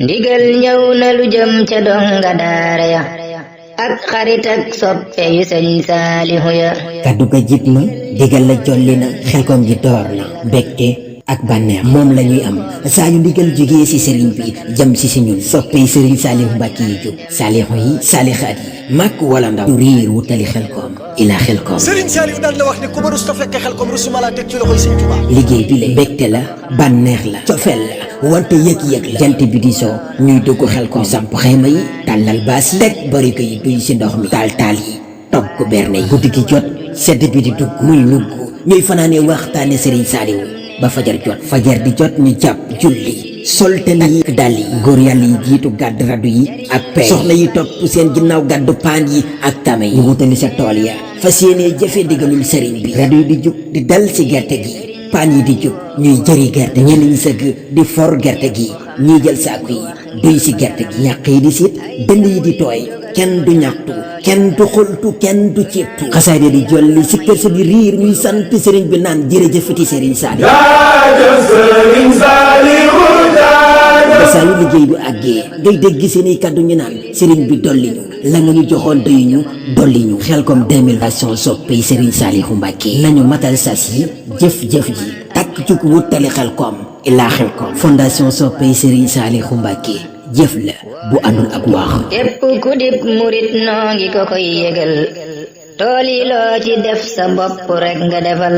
ndigal ñëw na lu jëm ca donga daara ya ak xarit ak soppe yu sëriñ Saalihu ya kaddu ga jib na ndigal la jolli na xelkom gi door na mbégte ak bànneex moom la ñuy am saa yu ndigal jógee ci sëriñ bi jëm ci si ñun soppey sëriñ Saalihu Mbàkke yi jóg Saalihu yi saalixaat yi màkk wala ndaw du riir wutali xelkom ilaa xelkom sëriñ Saalihu daan la wax ne ku ma rus ta fekk xelkom rusuma laa teg ci loxoy sëriñ Tuubaa liggéey bi la mbégte la bànneex la cofeel la wante yëg-yëg la jant bi di soo ñuy dugg xelkom samp xayma yi tàllal baas yi teg barigo yi duy ci ndox mi taal yi togg berne yi guddi gi jot sedd bi di dugg muy nugg ñuy fanaanee waxtaane sëriñ Saalihu ba fajar jot fajar di jot ñu jàpp julli solte yi ak dàll yi góor yàlla yi jiitu gàdd radu yi ak pay soxna yi topp seen ginnaaw gàddu paan yi ak tame yi ñu wutali sa tool ya fas yéenee jëfe digalul sëriñ bi radu yi di jug di dal ci gerte gi paan yi di jug ñuy jëri gerte ñenn ñi sëgg di for gerte gi ñuy jël saaku yi duy ci gerte gi ñàq yi di siit dënd yi di tooy kenn du ñaxtu kenn du xultu kenn du ceebtu xasaayid di jolli si kër sa di riir ñuy sant sëriñ bi naan jërëjëfati sëriñ Saalihu ba saa yu liggéey bu àggee ngay dégg seeni kàddu ñu naan sëriñ bi dolli ñu la nga ñu joxoon doy ñu dolli ñu Xelcom 2000 soppey sëriñ Saalihu Mbàkke nañu matal sas yi jëf-jëf ji takk cuk wuttali Xelcom ilaa Xelcom fondation soppey sëriñ Saalihu Mbàkke jëf la bu àndul ak wax képp ku dib murit noo ngi ko koy yëgal tool yi loo ci def sa bopp rek nga defal